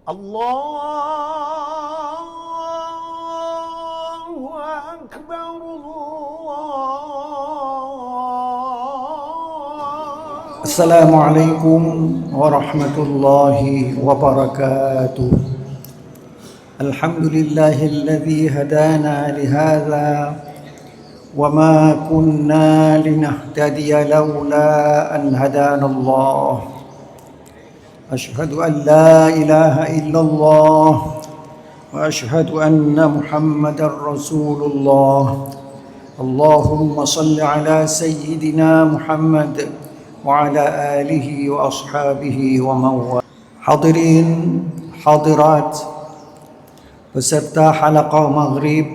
الله أكبر الله. السلام عليكم ورحمة الله وبركاته. الحمد لله الذي هدانا لهذا وما كنا لنهتدي لولا أن هدانا الله. أشهد أن لا إله إلا الله وأشهد أن محمدا رسول الله. اللهم صل على سيدنا محمد وعلى آله وأصحابه ومن والاه. Hadirin hadirat peserta halaqah maghrib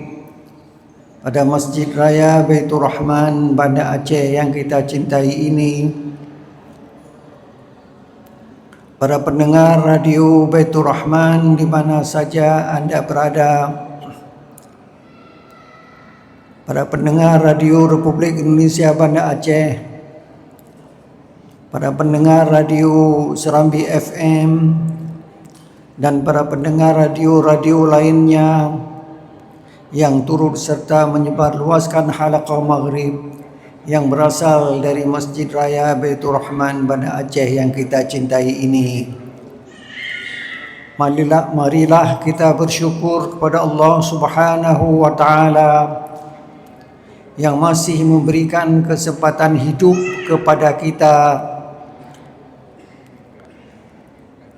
pada Masjid Raya Baitur Rahman Banda Aceh yang kita cintai ini, para pendengar radio Baitur Rahman di mana saja Anda berada, para pendengar radio Republik Indonesia Banda Aceh, para pendengar radio Serambi FM, dan para pendengar radio-radio lainnya yang turut serta menyebarluaskan halaqah maghrib yang berasal dari Masjid Raya Baitur Rahman Banda Aceh yang kita cintai ini. Marilah kita bersyukur kepada Allah Subhanahu wa Ta'ala yang masih memberikan kesempatan hidup kepada kita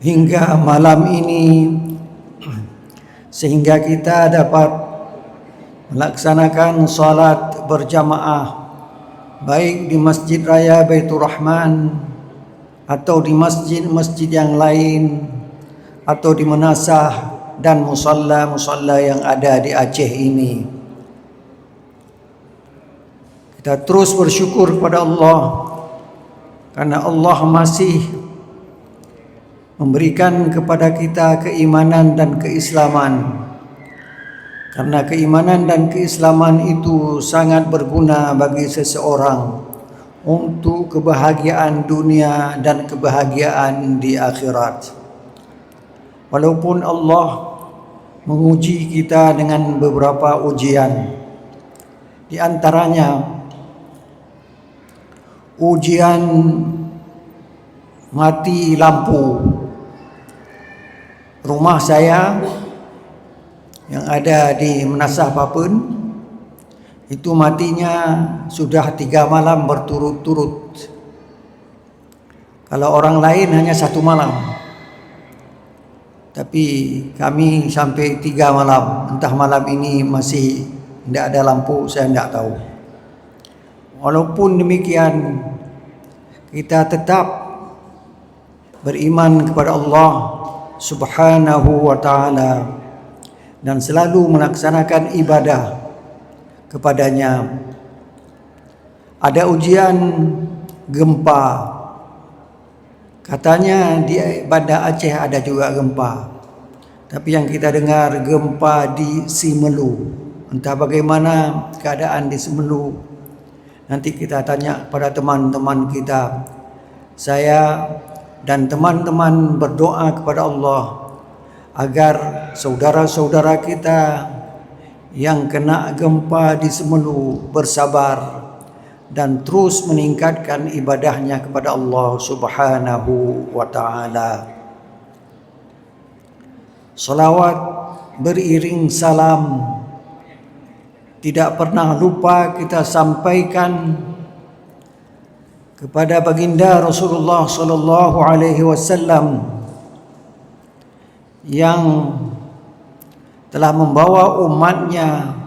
hingga malam ini, sehingga kita dapat melaksanakan salat berjamaah baik di Masjid Raya Baitur Rahman atau di masjid-masjid yang lain atau di manasah dan musalla-musalla yang ada di Aceh ini. Kita terus bersyukur kepada Allah karena Allah masih memberikan kepada kita keimanan dan keislaman. Karena keimanan dan keislaman itu sangat berguna bagi seseorang untuk kebahagiaan dunia dan kebahagiaan di akhirat. Walaupun Allah menguji kita dengan beberapa ujian, di antaranya ujian mati lampu. Rumah saya yang ada di Menasah Papun itu matinya sudah 3 malam berturut-turut. Kalau orang lain hanya 1 malam, tapi kami sampai 3 malam. Entah malam ini masih tidak ada lampu, saya tidak tahu. Walaupun demikian, kita tetap beriman kepada Allah Subhanahu wa Ta'ala dan selalu melaksanakan ibadah kepadanya. Ada ujian gempa. Katanya di Banda Aceh ada juga gempa. Tapi yang kita dengar gempa di Simelu. Entah bagaimana keadaan di Simelu. Nanti kita tanya pada teman-teman kita. Saya dan teman-teman berdoa kepada Allah agar saudara-saudara kita yang kena gempa di Semelu bersabar dan terus meningkatkan ibadahnya kepada Allah Subhanahu wa Ta'ala. Salawat beriring salam tidak pernah lupa kita sampaikan kepada baginda Rasulullah sallallahu alaihi wasallam yang telah membawa umatnya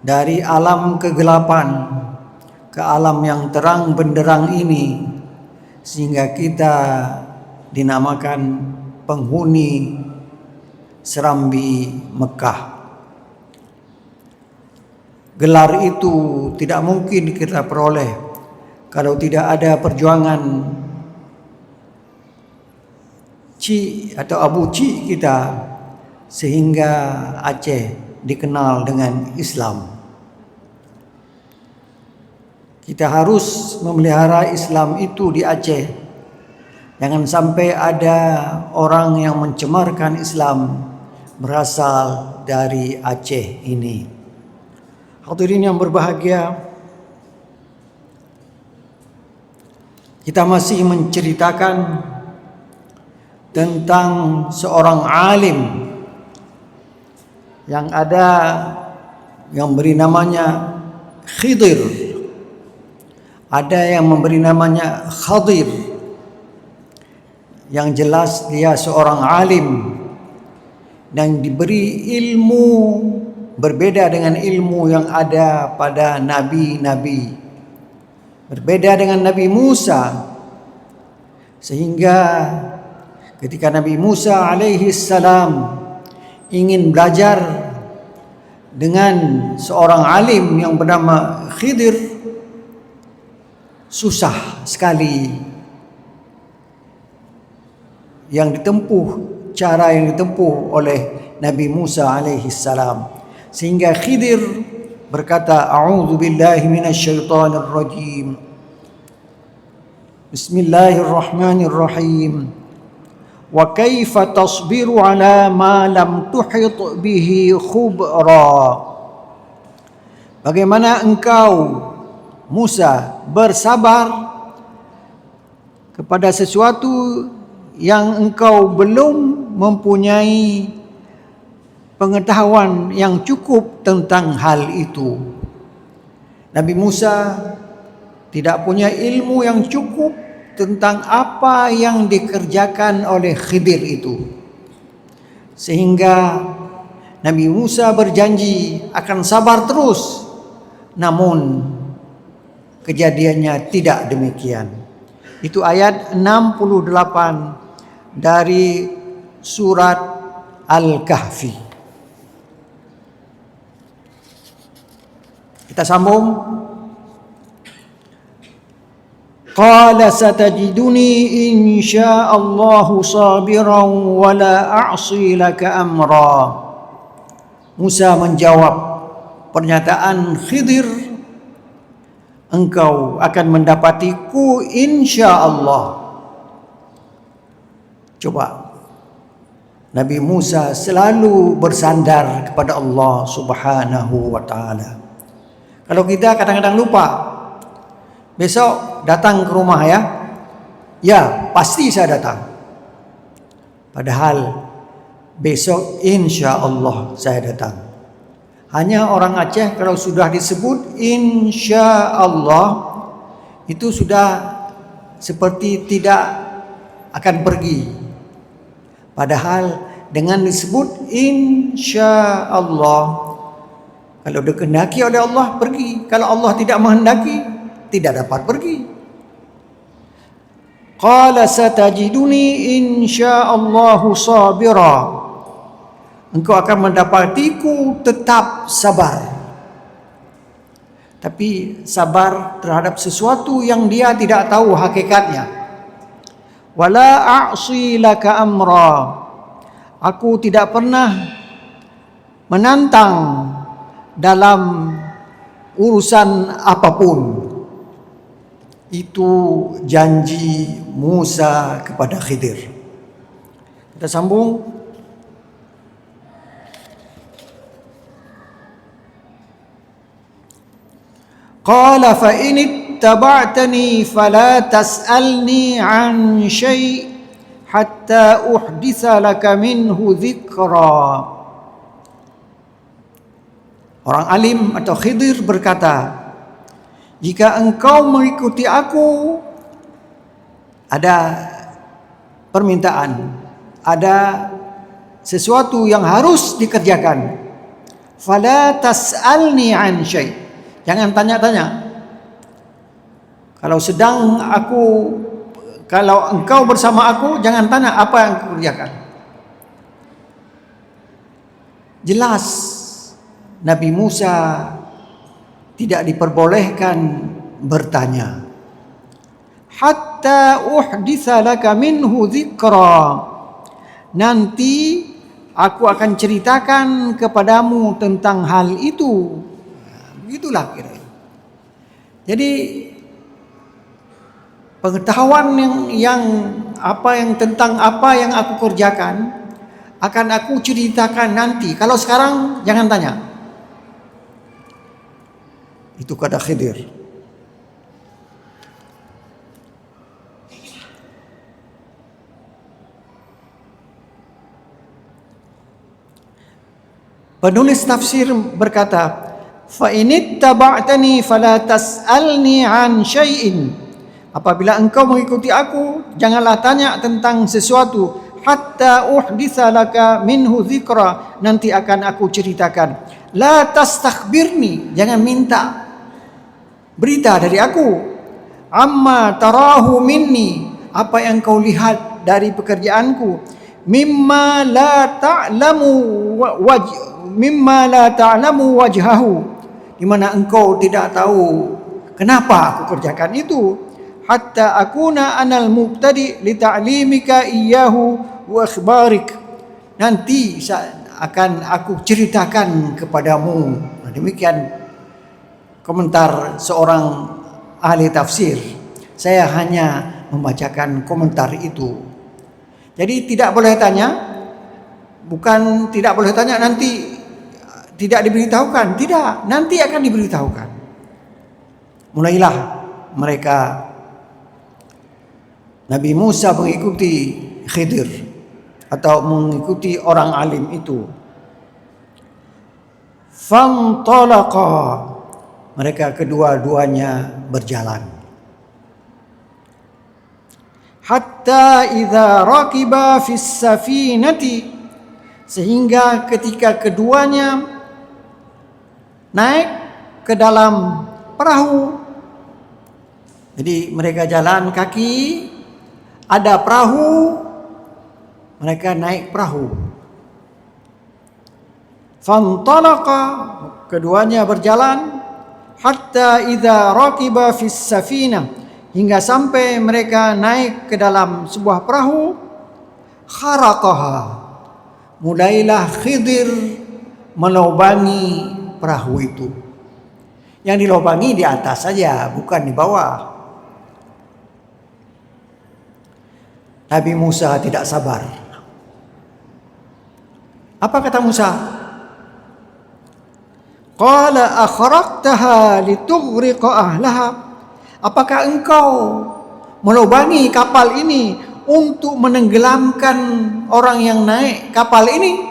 dari alam kegelapan ke alam yang terang benderang ini, sehingga kita dinamakan penghuni Serambi Mekah. Gelar itu tidak mungkin kita peroleh kalau tidak ada perjuangan Cik atau Abu Cik kita, sehingga Aceh dikenal dengan Islam. Kita harus memelihara Islam itu di Aceh Jangan sampai ada orang yang mencemarkan Islam berasal dari Aceh ini. Hadirin yang berbahagia, kita masih menceritakan tentang seorang alim yang ada yang beri namanya Khidir, ada yang memberi namanya Khadir. Yang jelas dia seorang alim yang diberi ilmu berbeda dengan ilmu yang ada pada nabi-nabi, berbeda dengan Nabi Musa, sehingga ketika Nabi Musa alaihi salam ingin belajar dengan seorang alim yang bernama Khidir, susah sekali cara yang ditempuh oleh Nabi Musa alaihi salam, sehingga Khidir berkata, a'udzu billahi minasyaitonir rajim, bismillahirrahmanirrahim, wa kaifa tasbiru ala ma lam tuhit bihi khubra. Bagaimana engkau Musa bersabar kepada sesuatu yang engkau belum mempunyai pengetahuan yang cukup tentang hal itu. Nabi Musa tidak punya ilmu yang cukup tentang apa yang dikerjakan oleh Khidir itu, sehingga Nabi Musa berjanji akan sabar terus, namun kejadiannya tidak demikian. Itu ayat 68 dari surat Al-Kahfi. Kita sambung. Qala satajiduni insya'allahu sabiran wa la a'si laka amra. Musa menjawab pernyataan Khidir, engkau akan mendapatiku insya'allah. Coba, Nabi Musa selalu bersandar kepada Allah Subhanahu wa ta'ala. Kalau kita kadang-kadang lupa, besok datang ke rumah ya pasti saya datang. Padahal besok insya Allah saya datang. Hanya orang Aceh kalau sudah disebut insya Allah itu sudah seperti tidak akan pergi. Padahal dengan disebut insya Allah, kalau dikehendaki oleh Allah pergi, kalau Allah tidak menghendaki tidak dapat pergi. Qala satajiduni insya'allahu sabira. Engkau akan mendapatiku tetap sabar. Tapi sabar terhadap sesuatu yang dia tidak tahu hakikatnya. Wala a'si laka amra. Aku tidak pernah menantang dalam urusan apapun. Itu janji Musa kepada Khidir. Kita sambung. Qala fa in ittaba'tani fala tas'alni an syai' hatta uhditsa laka minhu dzikra. Orang alim atau Khidir berkata, jika engkau mengikuti aku, ada permintaan, ada sesuatu yang harus dikerjakan. Fala tas'alni an syai'. Jangan tanya-tanya. Kalau engkau bersama aku, jangan tanya apa yang aku kerjakan. Jelas Nabi Musa tidak diperbolehkan bertanya. Hatta uhditsa laka minhu dzikra. Nanti aku akan ceritakan kepadamu tentang hal itu. Begitulah kira. Jadi pengetahuan yang tentang apa yang aku kerjakan akan aku ceritakan nanti. Kalau sekarang jangan tanya. Itu kata Khidir. Penulis tafsir berkata, fa inittaba'tani fala tas'alni an syai'in. Apabila engkau mengikuti aku, janganlah tanya tentang sesuatu hatta uhditsa laka minhu dzikra, nanti akan aku ceritakan. La tastakhbirni, jangan minta berita dari aku. Amma tarahu minni, apa yang kau lihat dari pekerjaanku. Mimma la ta'lamu wajhahu, di mana engkau tidak tahu kenapa aku kerjakan itu. Hatta akuna anal mubtadi li ta'limika iyyahu wa akhbarik, nanti akan aku ceritakan kepadamu. Demikian komentar seorang ahli tafsir. Saya hanya membacakan komentar itu. Jadi tidak boleh tanya, bukan tidak boleh tanya nanti tidak diberitahukan, tidak, nanti akan diberitahukan. Mulailah mereka, Nabi Musa mengikuti Khidir atau mengikuti orang alim itu. Fantalaqa, mereka kedua-duanya berjalan. Hatta idza raqiba fis safinati, sehingga ketika keduanya naik ke dalam perahu. Jadi mereka jalan kaki, ada perahu, mereka naik perahu. Fantalaqa, keduanya berjalan. Hatta idza raqiba fis safinah, hingga sampai mereka naik ke dalam sebuah perahu. Kharaqaha, mulailah Khidir melobangi perahu itu. Yang dilobangi di atas saja, bukan di bawah. Nabi Musa tidak sabar. Apa kata Musa? Qala akhraqtaha litughriqa ahlaha, apakah engkau melobangi kapal ini untuk menenggelamkan orang yang naik kapal ini?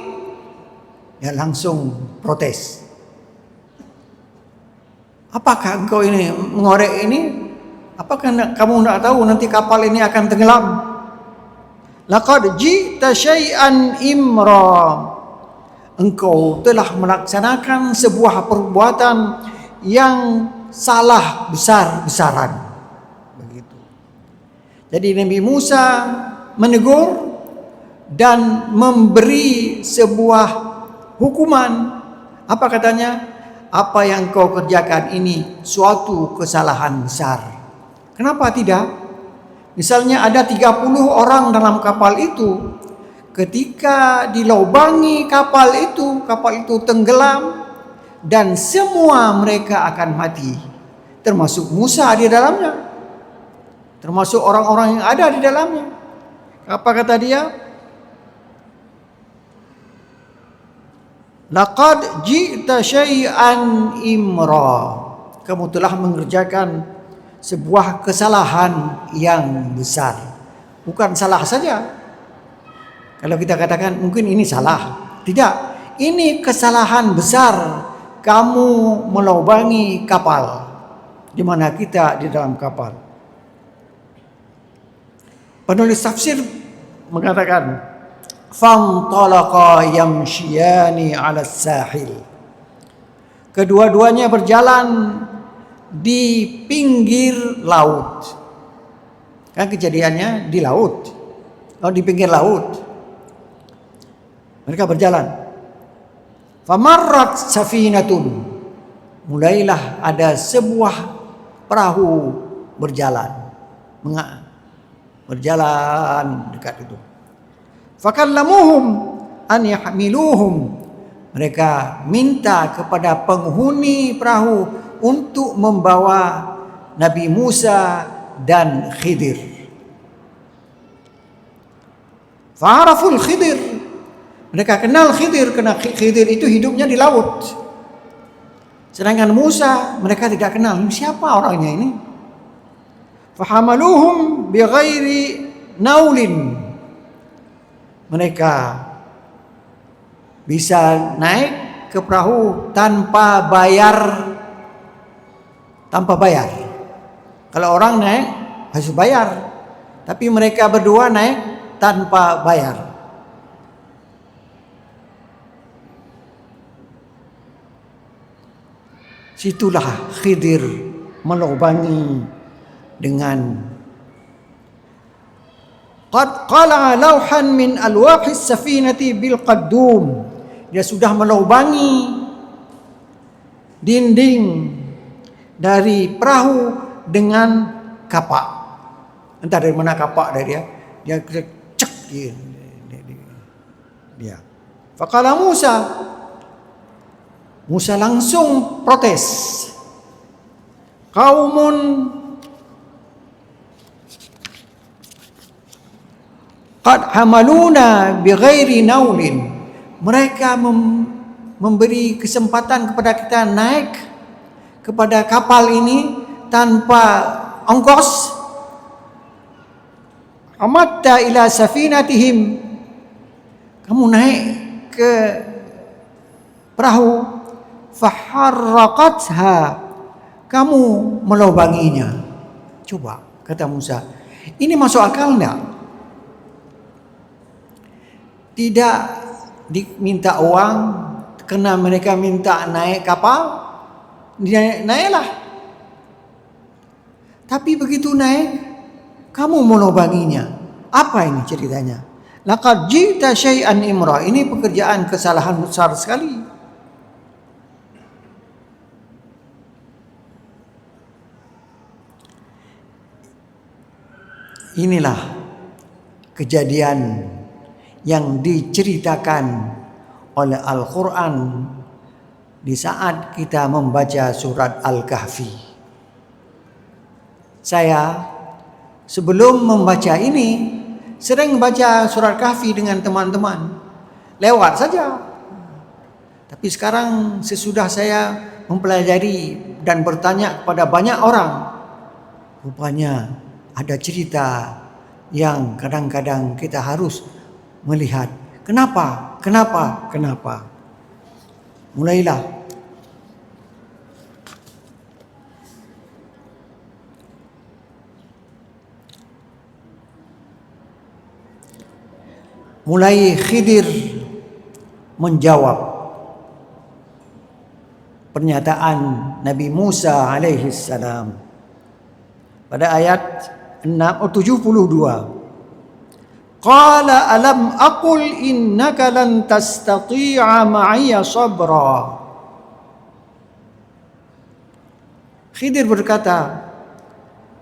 Dia langsung protes. Apakah engkau ini mengorek ini? Apakah kamu tidak tahu nanti kapal ini akan tenggelam? Laqad ji'ta syai'an imra, engkau telah melaksanakan sebuah perbuatan yang salah besar-besaran. Begitu. Jadi Nabi Musa menegur dan memberi sebuah hukuman. Apa katanya? Apa yang kau kerjakan ini suatu kesalahan besar. Kenapa tidak? Misalnya ada 30 orang dalam kapal itu. Ketika dilobangi kapal itu tenggelam dan semua mereka akan mati, termasuk Musa di dalamnya, termasuk orang-orang yang ada di dalamnya. Apa kata dia? Laqad ji'ta syai'an imra, kamu telah mengerjakan sebuah kesalahan yang besar. Bukan salah saja. Kalau kita katakan mungkin ini salah, tidak. Ini kesalahan besar. Kamu melobangi kapal, di mana kita di dalam kapal. Penulis tafsir mengatakan, fantalaqa yamshiyani 'ala sahil. Kedua-duanya berjalan di pinggir laut. Kan kejadiannya di laut. Di pinggir laut. Mereka berjalan. Famarrat safinatun, mulailah ada sebuah perahu berjalan. Berjalan dekat itu. Fakallamuhum an yahmiluhum, mereka minta kepada penghuni perahu untuk membawa Nabi Musa dan Khidir. Fa'araful Khidir. Mereka kenal Khidir karena Khidir itu hidupnya di laut. Sedangkan Musa mereka tidak kenal. Siapa orangnya ini? Fahamaluhum bighairi naulin. Mereka bisa naik ke perahu tanpa bayar. Kalau orang naik harus bayar, tapi mereka berdua naik tanpa bayar. Situlah Khidir melubangi dengan qad qala lauhan min alwahis safinati bil qaddum. Dia sudah melubangi dinding dari perahu dengan kapak. Entah dari mana kapak dari dia cek dia. Faqala Musa langsung protes. Qaumun qad hamaluna bighairi naulin. Mereka memberi kesempatan kepada kita naik kepada kapal ini tanpa ongkos. Amatta ila safinatihim. Kamu naik ke perahu, faharraqatha. Kamu melubanginya. Coba, kata Musa. Ini masuk akal enggak? Tidak diminta uang karena mereka minta naik kapal, naiklah. Tapi begitu naik, kamu melubanginya. Apa ini ceritanya? Laqad jita syai'an imra. Ini pekerjaan kesalahan besar sekali. Inilah kejadian yang diceritakan oleh Al-Quran di saat kita membaca surat Al-Kahfi. Saya sebelum membaca ini sering baca surat Kahfi dengan teman-teman, lewat saja. Tapi sekarang sesudah saya mempelajari dan bertanya kepada banyak orang, rupanya ada cerita yang kadang-kadang kita harus melihat kenapa. Mulai Khidir menjawab pernyataan Nabi Musa alaihi salam pada ayat 72. Qala alam aqul innaka lan tastati'a ma'iya sabra. Khidir berkata,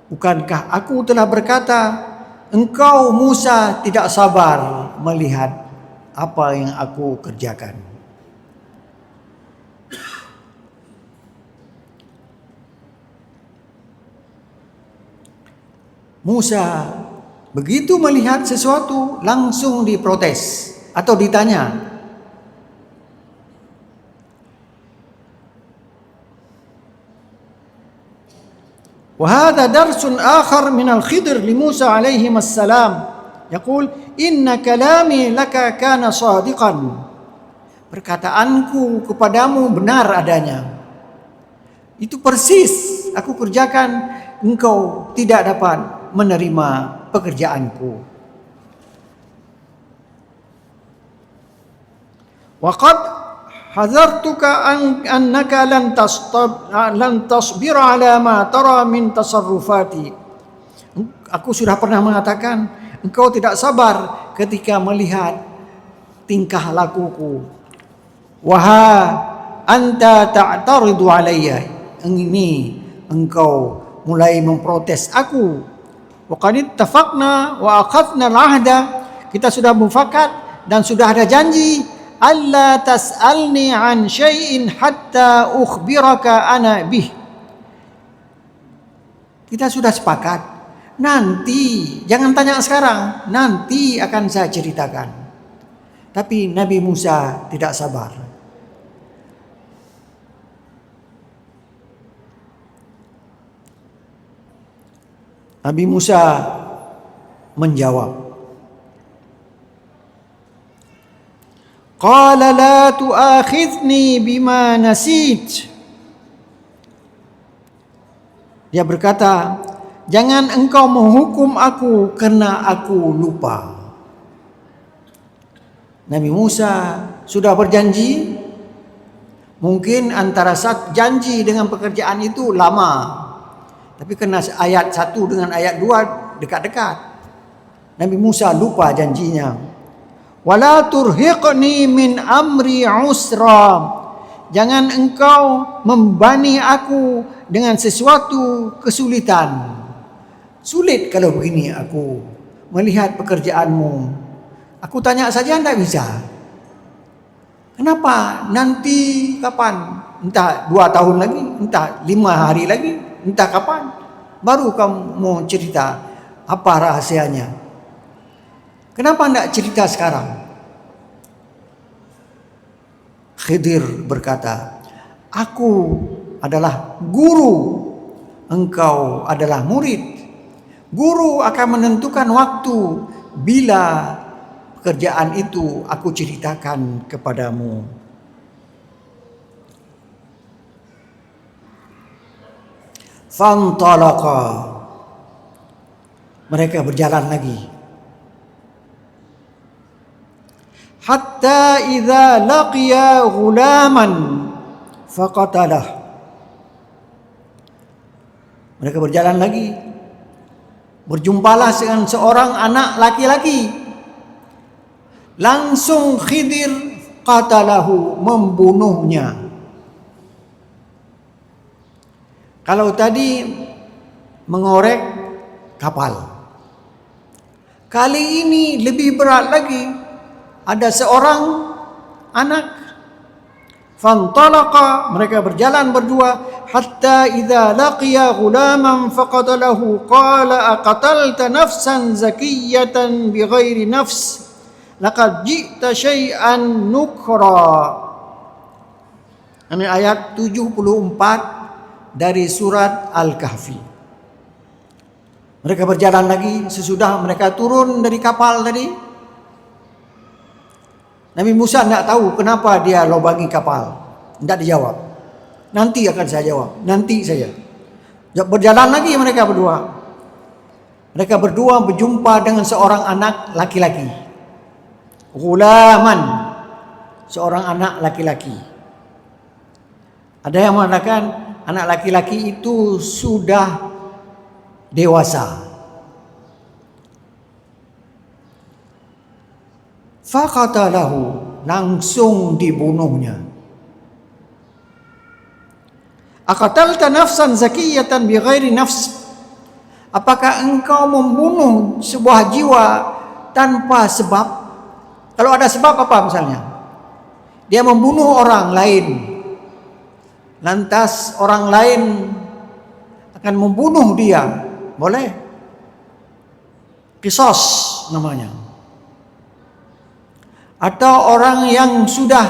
bukankah aku telah berkata, engkau Musa tidak sabar melihat apa yang aku kerjakan. Musa begitu melihat sesuatu langsung diprotes atau ditanya. وهذا درس آخر من الخضر لموسى عليه السلام يقول إن كلامي لك كان صادقا. Perkataanku kepadamu benar adanya. Itu persis aku kerjakan, engkau tidak dapat menerima pekerjaanku. Waqad hadzartuka annaka lan tasbir ala ma tara min tasarrufati. Aku sudah pernah mengatakan engkau tidak sabar ketika melihat tingkah lakuku. Wa anta ta'taridu alayya. Ini engkau mulai memprotes aku. Wa qad ittafaqna wa akhadna al-ahda. Kita sudah mufakat dan sudah ada janji. Alla tas'alni an syai'in hatta ukhbiraka ana bih. Kita sudah sepakat, Nanti, jangan tanya sekarang, nanti akan saya ceritakan. Tapi Nabi Musa tidak sabar. Nabi Musa menjawab, Qala la tu'akhidni bima nasit. Dia berkata, jangan engkau menghukum aku karena aku lupa. Nabi Musa sudah berjanji, mungkin antara janji dengan pekerjaan itu lama. Tapi kena ayat 1 dengan ayat 2 dekat-dekat. Nabi Musa lupa janjinya. Wala turhiqni min amri usra. Jangan engkau membani aku dengan sesuatu kesulitan. Sulit kalau begini aku melihat pekerjaanmu. Aku tanya saja tidak bisa. Kenapa? Nanti kapan? Entah 2 tahun lagi, entah 5 hari lagi, entah kapan. Baru kamu mau cerita apa rahasianya. Kenapa tidak cerita sekarang? Khidir berkata, aku adalah guru, engkau adalah murid. Guru akan menentukan waktu bila pekerjaan itu aku ceritakan kepadamu. Fantalaqa. Mereka berjalan lagi. Hatta idza laqiya ghulaman faqatalah. Mereka berjalan lagi. Berjumpalah dengan seorang anak laki-laki. Langsung Khidir qatalahu, membunuhnya. Kalau tadi mengorek kapal, kali ini lebih berat lagi. Ada seorang anak. Fantalaqa, mereka berjalan berdua. Hatta idza laqiya ghulaman faqatalahu qala aqatalta nafsan zakiyatan bighairi nafs laqad ji'ta syai'an nukra. Ini ayat 74 dari surat Al-Kahfi. Mereka berjalan lagi sesudah mereka turun dari kapal tadi. Nabi Musa tidak tahu kenapa dia lobangi kapal. Tidak dijawab. Nanti akan saya jawab. Nanti saja. Berjalan lagi mereka berdua. Mereka berdua berjumpa dengan seorang anak laki-laki. Ghulaman. Seorang anak laki-laki. Ada yang mengatakan anak laki-laki itu sudah dewasa. Faqatalahu, langsung dibunuhnya. Aqatalta nafsan zakiyatan bighairi nafs. Apakah engkau membunuh sebuah jiwa tanpa sebab? Kalau ada sebab apa misalnya? Dia membunuh orang lain. Lantas orang lain akan membunuh dia. Boleh? Qisas namanya. Atau orang yang sudah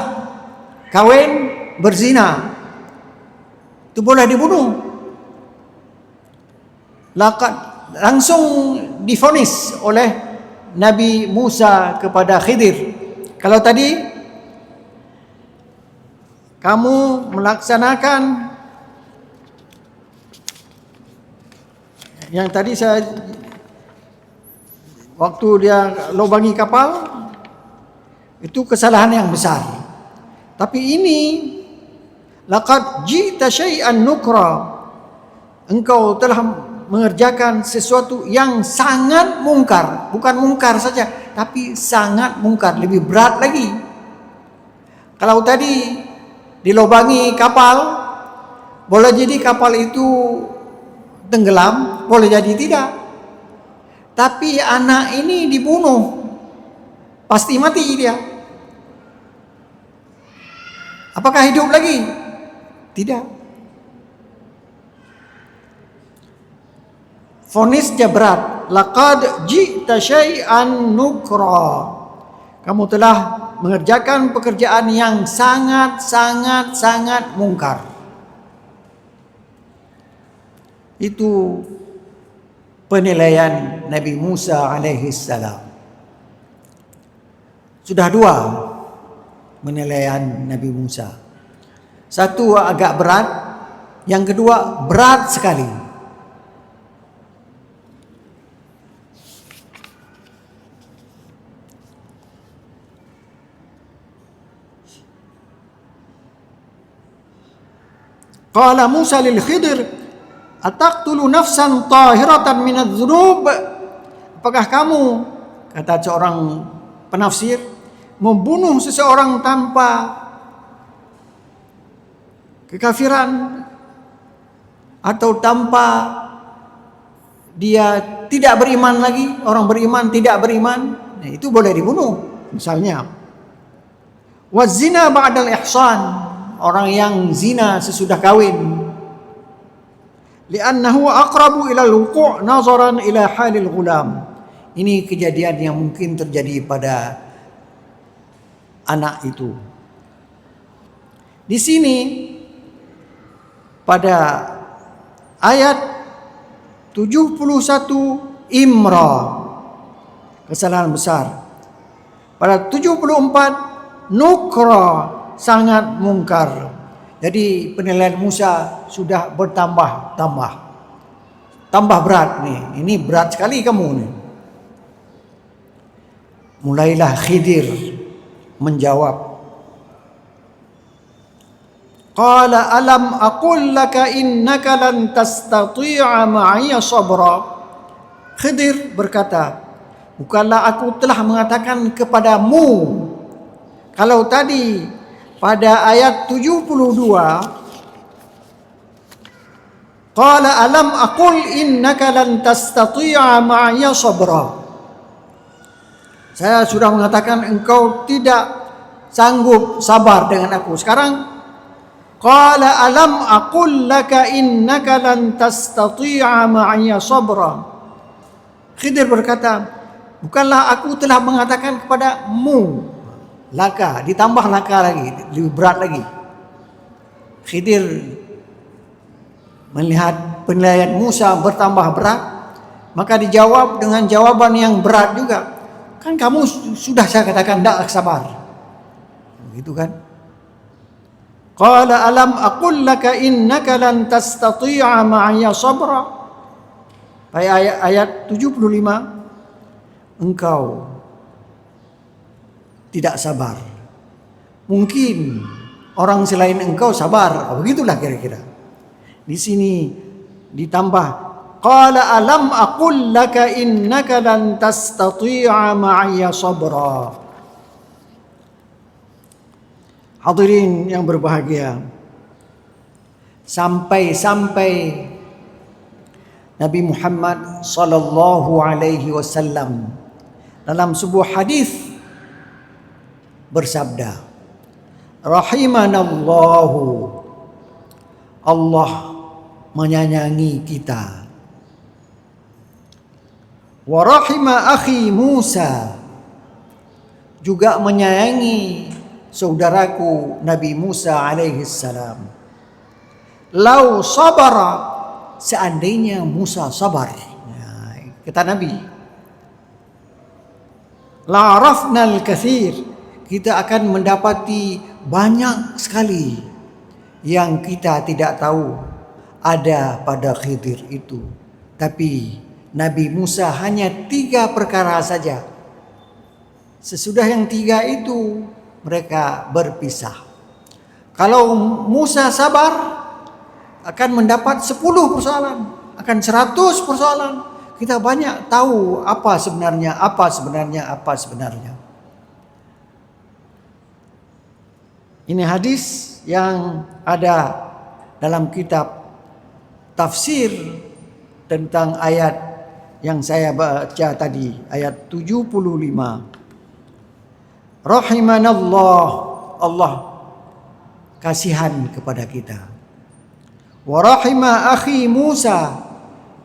kawin berzina, itu boleh dibunuh. Langsung divonis oleh Nabi Musa kepada Khidir. Kalau tadi kamu melaksanakan yang tadi saya waktu dia lobangi kapal, itu kesalahan yang besar. Tapi ini laqad ji'ta syai'an nukra. Engkau telah mengerjakan sesuatu yang sangat mungkar. Bukan mungkar saja, tapi sangat mungkar, lebih berat lagi. Kalau tadi dilobangi kapal, boleh jadi kapal itu tenggelam, boleh jadi tidak. Tapi anak ini dibunuh, pasti mati dia. Apakah hidup lagi? Tidak. Vonisnya berat. Laqad ji'ta syai'an nukra. Kamu telah mengerjakan pekerjaan yang sangat mungkar. Itu penilaian Nabi Musa alaihi salam. Sudah dua penilaian Nabi Musa. Satu agak berat, yang kedua berat sekali. Qala Musa lil Khidir, ataqtulu nafsan tahiratan minadz-dzunub? Apakah kamu, kata seorang penafsir, membunuh seseorang tanpa kekafiran atau tanpa dia tidak beriman lagi, orang beriman tidak beriman, nah, itu boleh dibunuh. Misalnya wazina ba'dal ihsan, orang yang zina sesudah kawin, li'annahu aqrabu ila al-wuqu' nazaran ila halil ghulam. Ini kejadian yang mungkin terjadi pada anak itu. Di sini pada ayat 71 Imran, kesalahan besar. Pada 74 Nukra, sangat mungkar. Jadi penilaian Musa sudah tambah berat nih. Ini berat sekali kamu nih. Mulailah Khidir menjawab. Qala alam aqul laka innaka lan tastati'a ma'iya sabra. Khidir berkata, bukanlah aku telah mengatakan kepadamu, kalau tadi pada ayat 72, qala alam aqul innaka lan tastati'a ma'iya sabra. Saya sudah mengatakan engkau tidak sanggup sabar dengan aku. Sekarang qala alam aqul laka innaka lan tastati'a ma'iya sabra. Khidir berkata, bukanlah aku telah mengatakan kepadamu, laka, ditambah laka lagi, lebih berat lagi. Khidir melihat penilaian Musa bertambah berat, maka dijawab dengan jawaban yang berat juga. Kan kamu sudah saya katakan tidak sabar. Begitu kan? Qala alam aqul laka innaka lan tastati'a ma'iya sabra. Ayat 75, engkau tidak sabar. Mungkin orang selain engkau sabar. Begitulah kira-kira. Di sini ditambah qala alam aqul laka innaka lan tastati'a ma'iya sabra. Hadirin yang berbahagia, sampai Nabi Muhammad sallallahu alaihi wasallam dalam sebuah hadis bersabda, rahimanallahu, Allah menyayangi kita, wa rahima akhi Musa, juga menyayangi saudaraku Nabi Musa alaihi salam. Lau sabara, seandainya Musa sabar, kata Nabi, la arafnal kathir, kita akan mendapati banyak sekali yang kita tidak tahu ada pada Khidir itu. Tapi Nabi Musa hanya 3 perkara saja. Sesudah yang 3 itu mereka berpisah. Kalau Musa sabar, akan mendapat 10 persoalan, akan 100 persoalan. Kita banyak tahu apa sebenarnya. Ini hadis yang ada dalam kitab tafsir tentang ayat yang saya baca tadi, ayat 75. Rahimanallah, Allah kasihan kepada kita. Wa rahima akhi Musa,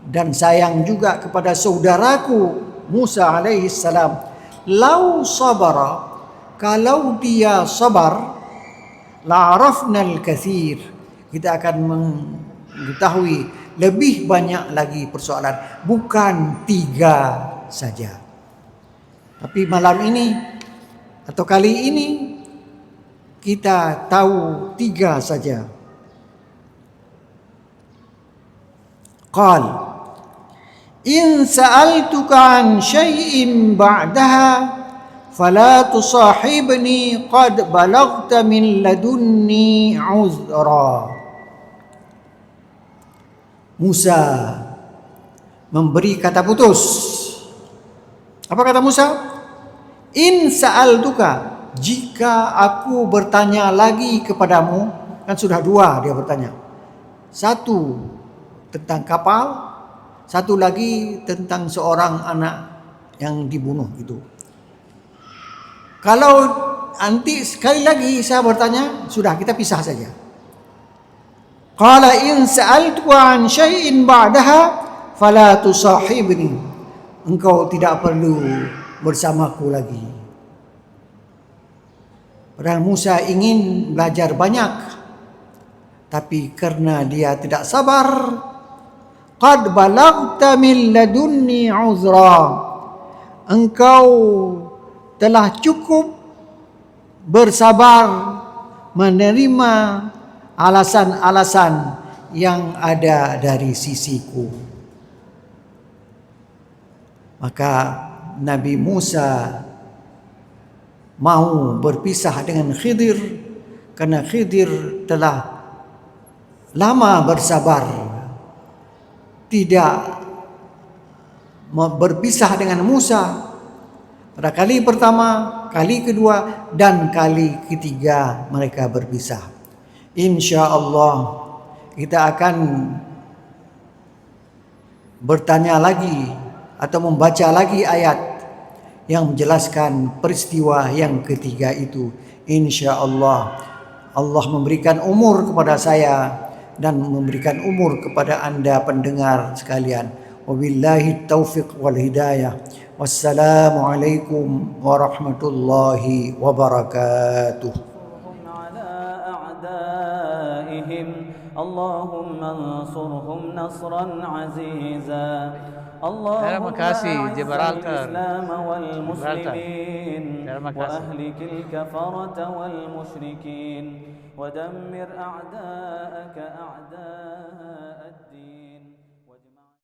dan sayang juga kepada saudaraku Musa alaihi salam. Lau sabara, kalau dia sabar, la'arafnal katsir, kita akan mengetahui lebih banyak lagi persoalan, bukan 3 saja. Tapi malam ini atau kali ini kita tahu 3 saja. Qal in sa'altuka an syai'in ba'daha fala tusahibni qad balaghta min ladunni uzra. Musa memberi kata putus. Apa kata Musa? In sa'altuka, jika aku bertanya lagi kepadamu, kan sudah 2 dia bertanya. 1 tentang kapal, 1 lagi tentang seorang anak yang dibunuh itu. Kalau nanti sekali lagi saya bertanya, sudah kita pisah saja. Qala in sa'altuka an syai'in ba'daha fala tusahibni. Engkau tidak perlu bersamaku lagi. Padahal Musa ingin belajar banyak, tapi karena dia tidak sabar, qad balaghta min ladunni uzra, engkau telah cukup bersabar menerima alasan-alasan yang ada dari sisiku. Maka Nabi Musa mau berpisah dengan Khidir karena Khidir telah lama bersabar, tidak berpisah dengan Musa pada kali pertama, kali kedua, dan kali ketiga mereka berpisah. InsyaAllah kita akan bertanya lagi atau membaca lagi ayat yang menjelaskan peristiwa yang ketiga itu. InsyaAllah Allah memberikan umur kepada saya dan memberikan umur kepada anda pendengar sekalian. Wabillahi taufiq wal hidayah. Wassalamualaikum warahmatullahi wabarakatuh. اللهم انصرهم نصرا عزيزا Terima kasih Gibraltar. الإسلام والمسلمين وأهلك الكفرة والمشركين ودمر أعداءك أعداء